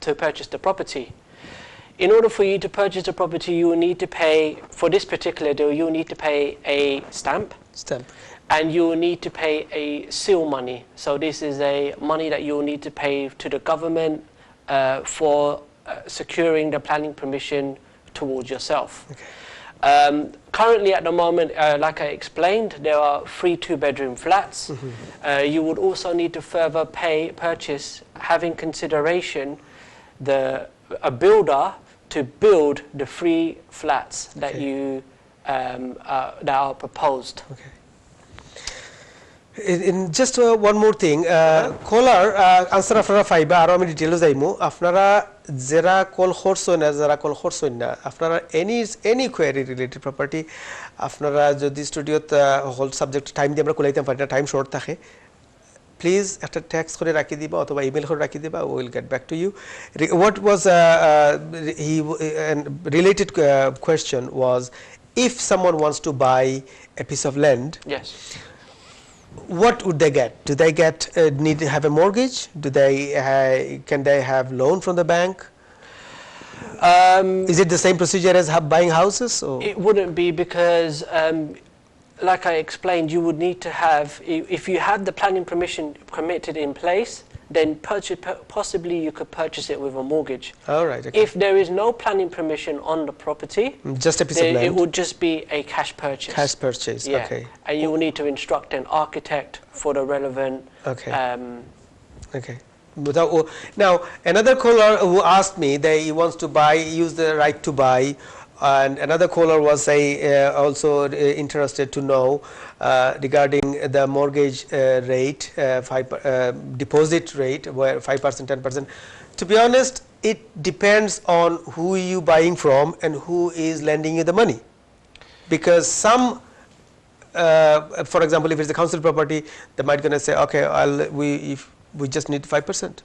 to purchase the property. In order for you to purchase the property, you will need to pay, for this particular deal, you will need to pay a stamp. And you will need to pay a seal money. So this is a money that you will need to pay to the government for securing the planning permission towards yourself. Okay. Currently at the moment, like I explained, there are 3 2-bedroom flats. You would also need to further purchase, having consideration a builder to build the 3 flats that that are proposed. Okay. In just one more thing, caller answer আপনারা পাইবা আর আমি details যাইমু আপনারা যারা call করছেন না যারা call করছেন না আপনারা এনি কোয়েরি রিলেটেড প্রপার্টি আপনারা যদি স্টুডিওত হোল সাবজেক্ট টাইম দিয়ে আমরা কোলাইতে পারি না টাইম শর্ট থাকে প্লিজ একটা টেক্সট করে রাখি দিবা অথবা ইমেল করে রাখি দিবা we will get back to you what was related question was if someone wants to buy a piece of land Yes. What would they get? Do they need to have a mortgage? Can they have loan from the bank? Is it the same procedure as buying houses? Or? It wouldn't be because, like I explained, you would need to have, if you had the planning permission committed in place, then possibly you could purchase it with a mortgage. All right. Okay. If there is no planning permission on the property, just a piece of land. It would just be a cash purchase. Cash purchase. Yeah. Okay. And you will need to instruct an architect for the relevant. Okay. Okay. Now another caller who asked me that he wants to use the right to buy, and another caller was also interested to know regarding the mortgage rate, deposit rate, where 5%, 10%. To be honest, it depends on who you buying from and who is lending you the money, because some. For example, if it's a council property, they might gonna say, okay, we just need 5%.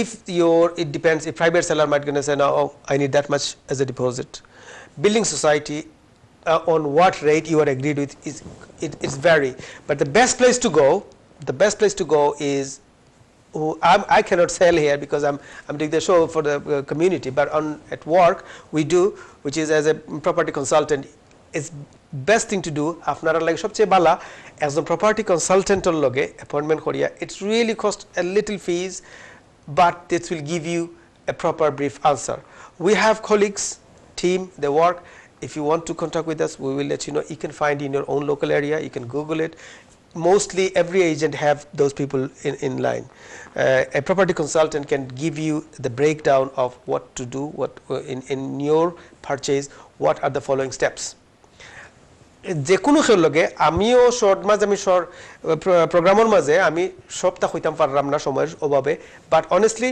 If it depends. If private seller might gonna say, no, I need that much as a deposit. Building society, on what rate you are agreed with is vary. But the best place to go the best place to go is I cannot sell here because I'm doing the show for the community, but at work we do, which is as a property consultant. It's best thing to do. আপনারা লাগে সবচেয়ে ভালো একজন property consultant এর লগে appointment করিয়া. It's really cost a little fees, but this will give you a proper brief answer. We have colleagues, team, they work. If you want to contact with us, we will let you know. You can find in your own local area. You can Google it. Mostly every agent have those people in line. A property consultant can give you the breakdown of what to do, what in your purchase, what are the following steps. যে কোনো খেল লগে আমিও short মাঝে আমি প্রোগ্রামের মাঝে আমি সপ্তাহ হইতাম পারলাম না সময়ের অভাবে, বাট অনেস্টলি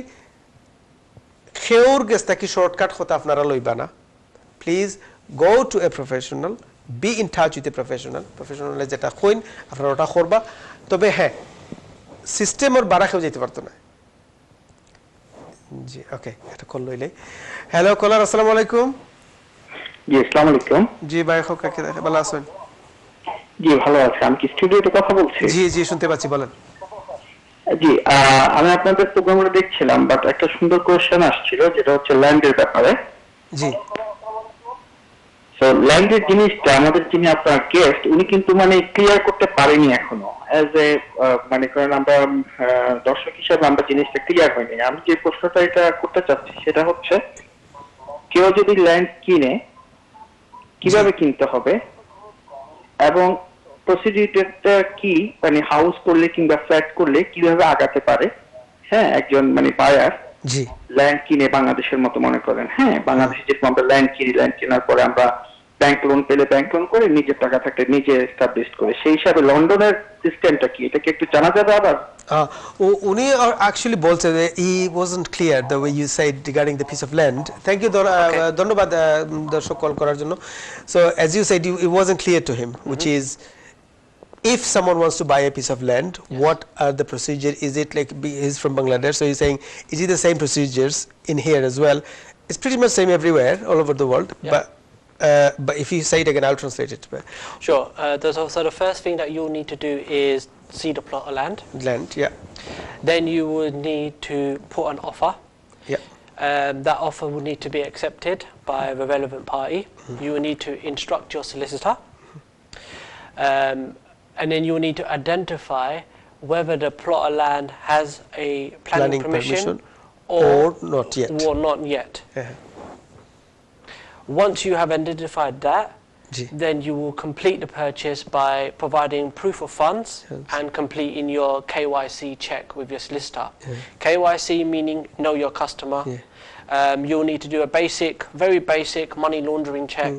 খেউর গেছটা কি শর্টকাট হতে আপনারা লইবা না। Please go to a professional, be in touch with a প্রফেশনালে যেটা কইন আপনারা ওটা করবা। তবে হ্যাঁ, সিস্টেমের বাড়া কেউ যেতে পারতো না। জি ওকে, এটা কল লইলে। হ্যালো কলার, আসসালামু আলাইকুম। জি আসসালামু আলাইকুম। জি ভাই, কাকে ভালো আছেন? জি ভালো আছি। আমি কি স্টুডিওতে কথা বলছি? জি জি শুনতে পাচ্ছি, বলেন। জি আমি আপনাদের প্রোগ্রামটা দেখছিলাম, বাট একটা সুন্দর কোশ্চেন আসছিল যেটা হচ্ছে ল্যান্ডের ব্যাপারে। জি সো ল্যান্ডের জিনিসটা আমাদের যিনি আপনার গেস্ট উনি কিন্তু মানে ক্লিয়ার করতে পারেনি এখনো। অ্যাজ এ মানে করেন আমরা দর্শক হিসেবে আমরা জিনিসটা ক্লিয়ার হয়নি। আমি যে প্রশ্নটা এটা করতে চাচ্ছি সেটা হচ্ছে কেউ যদি ল্যান্ড কিনে কিভাবে কিনতে হবে এবং প্রসিডিউরটা কি, মানে হাউস করলে কিংবা ফ্ল্যাট করলে কিভাবে আগাতে পারে। হ্যাঁ, একজন মানে বায়ার জি ল্যান্ড কিনে বাংলাদেশের মতো মনে করেন, হ্যাঁ বাংলাদেশে যেরকম আমরা ল্যান্ড কিনি, ল্যান্ড কেনার পরে আমরা ব্যাংক লোন পেলে ব্যাংক লোন করে নিজের টাকা থাকলে নিজে এস্টাবলিশ করে, সেই হিসাবে লন্ডনের সিস্টেমটা কি এটা কি একটু জানা যাবে? আবার উনি actually বলছে যে he wasn't clear the way you said regarding the piece of land. Thank you, ধন্যবাদ দর্শক কল করার জন্য। So as you said, it wasn't clear to him, which is if someone wants to buy a piece of land, what are the procedure? Is it like he's from Bangladesh, so he's saying is it the same procedures in here as well? It's pretty much same everywhere all over the world, but if you say it again, I'll translate it. Sure. So the first thing that you'll need to do is see the plot of land. Yeah. Then you would need to put an offer. Yeah. That offer will need to be accepted by the relevant party. You will need to instruct your solicitor. And then you will need to identify whether the plot of land has a planning permission or not yet. Once you have identified that, then you will complete the purchase by providing proof of funds and completing your KYC check with your solicitor. KYC meaning know your customer. You'll need to do a very basic money laundering check,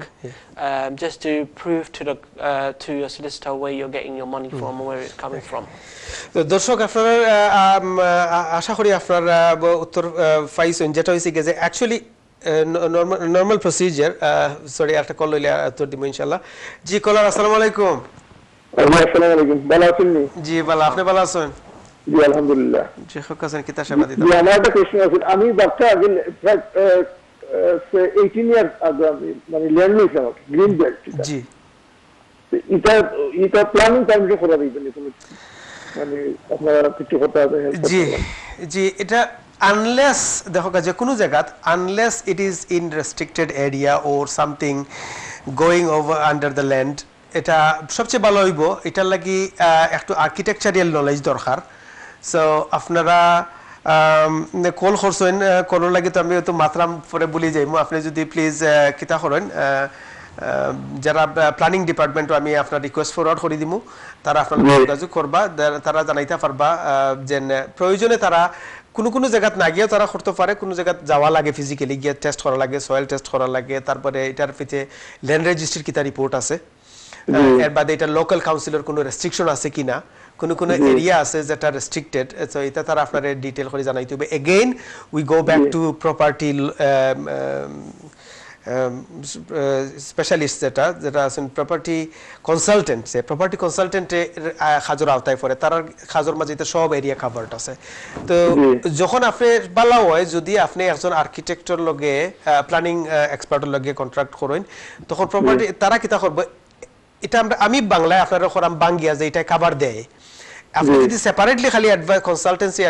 just to prove to your solicitor where you're getting your money from and where it's coming from. দর্শক আপনারা আশা করি আপনারা উত্তর পাইছেন, যেটা হয়েছে যে actually normal procedure. Sorry, একটা কল লইলে উত্তর দিব ইনশাআল্লাহ। জি কলার, আসসালামু আলাইকুম। আসসালামু আলাইকুম। ভালো আছেন? জি ভালো, আপনি ভালো আছেন? জি আলহামদুলিল্লাহ। জি হোকাছেন কিতা সেবা দিতে? জি আমার একটা প্রশ্ন আছে। আমি বাচ্চা আগে 18 ইয়ার আগে আমি মানে ল্যান্ড নিয়েছিলাম গ্রিন বেল্ট। জি এটা প্ল্যানিং টাইমে করা দিবেন মানে আপনারা কিছু করতে হবে? জি জি, এটা unless দেখো যে কোনো জায়গা unless it is in restricted area or something going over under the land, এটা সবচেয়ে ভালো হইব। এটার লাগি একটু আর্কিটেকচারাল নলেজ দরকার। সো আপনারা কল করছেন, কলর লাগি তো আমি তো মাত্রাম পরে বলি যাইমু। আপনি যদি প্লিজ কিতা করেন, যারা প্ল্যানিং ডিপার্টমেন্ট আমি আপনার রিকোয়েস্ট ফরওয়ার্ড করে দিমু, তারা আপনার যোগাযোগ করবা, তারা জানাইতে পারবা যে প্রয়োজনে তারা কোনো জায়গাত না গিয়েও তারা করতে পারে, কোনো জায়গাত যাওয়া লাগে ফিজিক্যালি গিয়ে টেস্ট করা লাগে, সয়েল টেস্ট করা লাগে, তারপরে এটার পিছে ল্যান্ড রেজিস্ট্রির কিতা রিপোর্ট আছে, এর বাদে এটা লোকাল কাউন্সিলের কোনো রেস্ট্রিকশন আছে কিনা, কোনো এরিয়া আছে যেটা রেস্ট্রিক্টেড, সো এটা তারা আপনার ডিটেল করে জানাইতে হবে। Again we go back to property specialist যেটা আছেন প্রপার্টি কনসালটেন্ট, সে প্রপার্টি কনসালটেন্টে খাজর আওতায় পড়ে, তার খাজর মাঝে সব এরিয়া কাভার্ড আছে। তো যখন আপনি ভালো হয় যদি আপনি একজন আর্কিটেক্টর লগে প্ল্যানিং এক্সপার্টের লগে কন্ট্রাক্ট করেন, তখন প্রপার্টি তারা কিতা করবে, এটা আমি বাংলায় আপনারা করাম বাঙ্গিয়া যে এটা কাভার দেয়, আপনি যদি সেপারেটলি খালি কনসালটেন্সি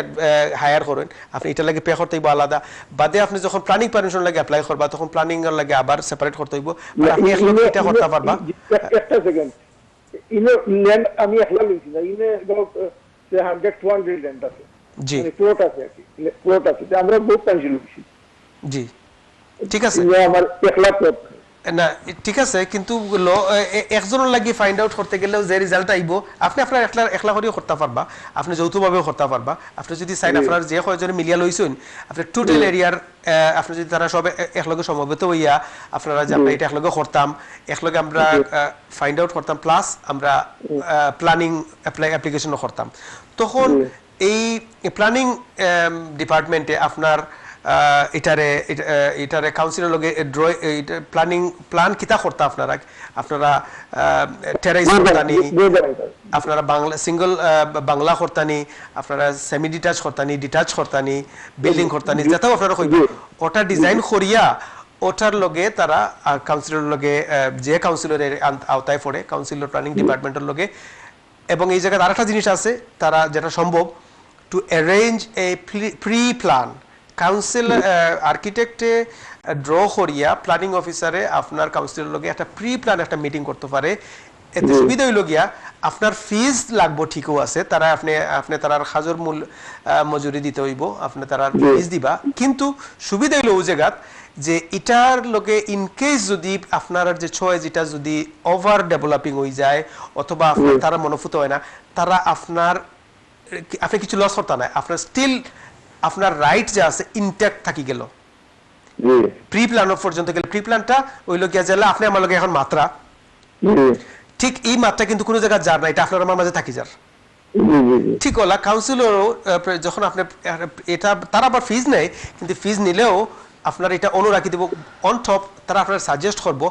হায়ার করেন আপনি এটা লাগে পে করতে হইব আলাদা বাদে আপনি যখন প্ল্যানিং পারমিশন লাগে অ্যাপ্লাই করবা তখন প্ল্যানিং এর লাগে আবার সেপারেট করতে হইব আপনি একলগে এটা করতে পারবা একটা সেকেন্ড ইনে ল্যান্ড আমি একলা লইছি না ইনে 100-200 ল্যান্ড আছে জি প্লট আছে প্লট আছে আমরা বহুত পেনশন লইছি জি ঠিক আছে আমার একলা প্লট না ঠিক আছে কিন্তু একজনের লাগি ফাইন্ড আউট করতে গেলেও যে রেজাল্ট আইব আপনি আপনার একলা করেও করতে পারবা আপনি যৌথভাবেও করতে পারবা আপনি যদি চাইন আপনার যে কয়জনে মিলিয়া লইছেন আপনি টোটাল এরিয়ার আপনি যদি তারা সব একলগে সমবেত হইয়া আপনারা যে আমরা এটা একলগে করতাম একলগে আমরা ফাইন্ড আউট করতাম প্লাস আমরা প্ল্যানিং অ্যাপ্লিকেশনও করতাম তখন এই প্ল্যানিং ডিপার্টমেন্টে আপনার এটারে কাউন্সিলের লগে প্ল্যান কিতা করতে আপনারা টেরাইস করতানি আপনারা বাংলা সিঙ্গল বাংলা করতানি আপনারা সেমি ডিটাচ করতানি ডিটাচ করতানি বিল্ডিং করতানি যেটাও আপনারা কইব ওটা ডিজাইন করিয়া ওটার লগে তারা কাউন্সিলের লগে যে কাউন্সিলরের আওতায় পড়ে কাউন্সিলর প্ল্যানিং ডিপার্টমেন্টের লগে এবং এই জায়গায় আরেকটা জিনিস আছে তারা যেটা সম্ভব to arrange a pre plan council আর্কিটেক্টে ড্র করিয়া প্ল্যানিং অফিসারে আপনার কাউন্সিলের লগে একটা প্রি প্ল্যান একটা মিটিং করতে পারে এতে সুবিধা হইল গিয়া আপনার ফিজ লাগবো ঠিকও আছে তারা আপনি তার হাজর মূল মজুরি দিতে হইব আপনি তার ফিজ দিবা কিন্তু সুবিধা হইল ওই জায়গাত যে এটার লগে ইনকেস যদি আপনার যে চয়েস এটা যদি ওভার ডেভেলপিং হয়ে যায় অথবা আপনার তারা মনোভূত হয় না তারা আপনি কিছু লস করতে না আপনার স্টিল আপনার রাইট যে আছে ইনট্যাক্ট থাকি গেল প্রি প্ল্যান পর্যন্ত গেলে প্রি প্ল্যানটা ওইল গিয়া যাইলে আপনি আমার লগে এখন মাত্রা ঠিক এই মাত্রা কিন্তু কোনো জায়গায় যার না এটা আপনার আমার মাঝে থাকি যার ঠিক হলা কাউন্সিলরও যখন আপনি এটা তারা আবার ফিজ নেয় কিন্তু ফিজ নিলেও আপনার এটা অনুরাখি দেব অন টপ তারা আপনার সাজেস্ট করবো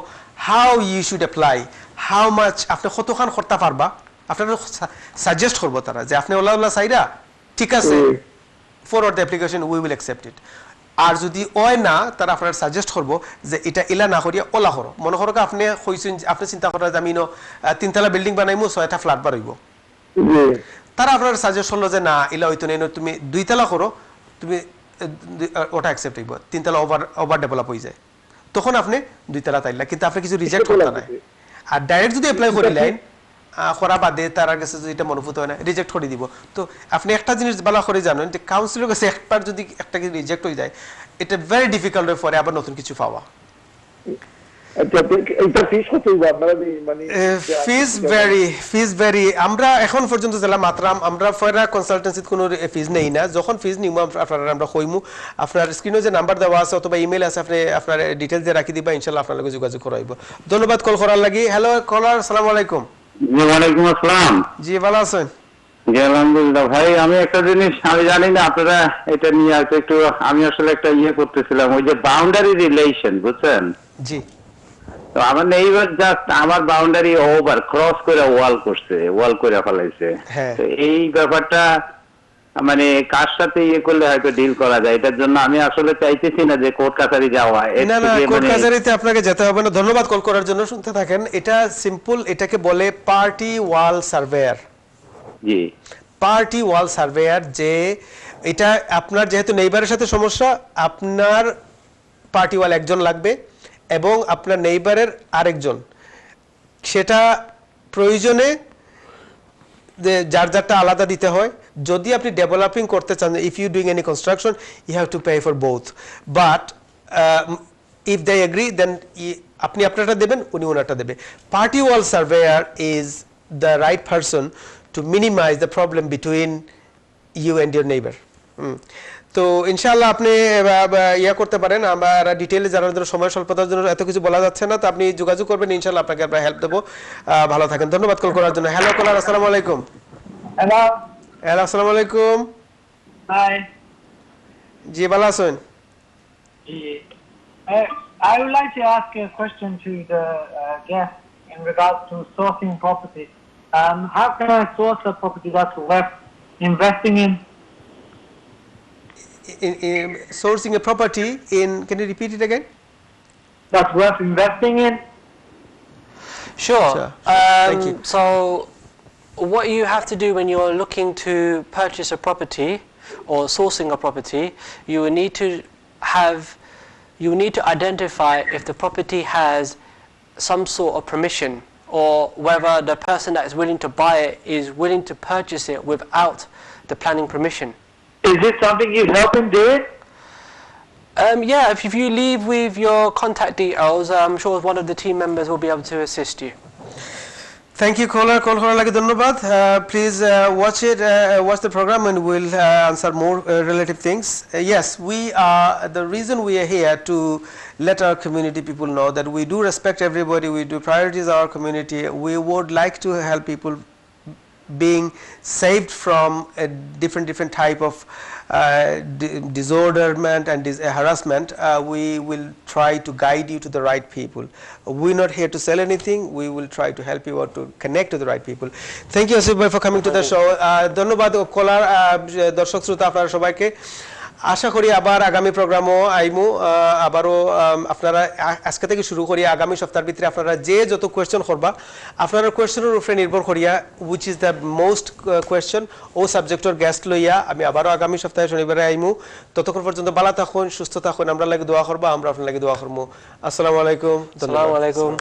how you should apply how much আপনি কতখান করতে পারবা আপনার সাজেস্ট করবো তারা যে আপনি ওলা চাইরা ঠিক আছে forward the application we will accept it আর যদি ওই না তারা আপনার সাজেস্ট করবো যে এটা ইলা না করিয়া ওলা করো মনে করো আপনি কইছেন আপনি চিন্তা করা জামিনো 3তলা বিল্ডিং বানাইমু 6টা ফ্ল্যাট বানাইবো তারা আপনার সাজেস্ট করলো যে না ইলা হইতো না তুমি 2তলা করো তুমি ওটা অ্যাকসেপ্ট হইব 3তলা ওভার ডেভেলপ হয়ে যায় তখন আপনি 2তলা তাইলা কিন্তু আপনি কিছু রিজেক্ট করতে না আর ডাইরেক্ট যদি অ্যাপ্লাই করিলেন করা বাদে তার কাছে যদি এটা মনোভূত হয় না রিজেক্ট করে দিব তো আপনি একটা জিনিস ভালো করে জানেন যে কাউন্সিলের কাছে একবার যদি একটা কিছু রিজেক্ট হয়ে যায় এটা ভেরি ডিফিকাল্ট হয়ে পড়ে আবার নতুন কিছু পাওয়া ফিজ ভেরি আমরা এখন পর্যন্ত জেলা মাত্রাম আমরা ফয়রা কনসালটেন্সিত কোনো ফিজ নেই না যখন ফিজ নিব আপনারা আমরা কইমু আপনার স্ক্রিনে যে নাম্বার দেওয়া আছে অথবা ইমেল আছে আপনি আপনার ডিটেইলস দিয়ে রাখি দিবা ইনশাআল্লাহ আপনার লগে যোগাযোগ করাইব ধন্যবাদ কল করার লাগি হ্যালো কলার আসসালামু আলাইকুম জি ওয়ালাইকুম আসসালাম জি ভালো আছেন জি আলহামদুলিল্লাহ ভাই আমি একটা জিনিস আমি জানি না আপনারা এটা নিয়ে একটু আমি আসলে একটা করতেছিলাম ওই যে বাউন্ডারি রিলেশন বুঝছেন জি তো আমার নেইবার জাস্ট আমার বাউন্ডারি ওভার ক্রস করে ওয়াল করে ফেলাইছে তো এই ব্যাপারটা মানে কার সাথে করলে হয়তো ডিল করা যায় এটার জন্য আমি আসলে চাইতেছি না যে কোর্ট কাছারি যাওয়া না কোর্ট কাছারিতে আপনাকে যেতে হবে না ধন্যবাদ কল করার জন্য শুনতে থাকেন এটা সিম্পল এটাকে বলে পার্টি ওয়াল সার্ভেয়ার জি পার্টি ওয়াল সার্ভেয়ার যে এটা আপনার যেহেতু নেইবারের সাথে সমস্যা আপনার পার্টি ওয়াল একজন লাগবে এবং আপনার নেইবারের আরেকজন সেটা প্রয়োজনে যার যারটা আলাদা দিতে হয় যদি আপনি ডেভেলপিং করতে চান if you doing any construction you have to pay for both but if they agree then আপনি আপনারটা দেবেন উনি ওনারটা দেবে party wall surveyor is the right person to minimise the problem between you and your neighbour তো ইনশাআল্লাহ আপনি করতে পারেন আমরা ডিটেইলে জানার জন্য সময় স্বল্পতার জন্য এত কিছু বলা যাচ্ছে না তো আপনি যোগাযোগ করবেন ইনশাআল্লাহ আপনাকে আমরা হেল্প দেবো ভালো থাকেন ধন্যবাদ কল করার জন্য হ্যালো কলার আসসালামু আলাইকুম হ্যালো আসসালামু আলাইকুম হাই জি ভালো আছেন I would like to ask a question to the guest in regards to sourcing property. How can I source a property that's worth investing in? In sourcing a property in, can you repeat it again? That's worth investing in? Sure. Thank you. So what you have to do when you're looking to purchase a property or sourcing a property, you will need to identify if the property has some sort of permission, or whether the person that is willing to buy it is willing to purchase it without the planning permission. Is this something you help him do it? Yeah, if you leave with your contact details, I'm sure one of the team members will be able to assist you. Thank you, caller. Call করার লাগে ধন্যবাদ. Please watch the program and we'll answer more relative things. Yes, the reason we are here to let our community people know that we do respect everybody, we do prioritize our community. We would like to help people being saved from a different type of disorderment and harassment. We will try to guide you to the right people. We're not here to sell anything. We will try to help you out to connect to the right people. Thank you, Asif bhai, for coming to the show. ধন্যবাদ কলার দর্শক শ্রোতা আপনারা সবাইকে। আশা করি আবার আগামী প্রোগ্রামও আইমু আবারও আপনারা আজকে থেকে শুরু করি আগামী সপ্তাহের ভিতরে আপনারা যে যত কোয়েশ্চন করবা আপনারা কোয়েশ্চনের উপরে নির্ভর করিয়া which is the most question ও সাবজেক্টর গেস্ট লইয়া আমি আবারও আগামী সপ্তাহে শনিবারে আইমু। ততক্ষণ পর্যন্ত ভালো থাকুন, সুস্থ থাকুন, আমরা লাগে দোয়া করবা, আমরা আপনার লাগে দোয়া করবো। আসসালামু আলাইকুম। আসসালামু আলাইকুম।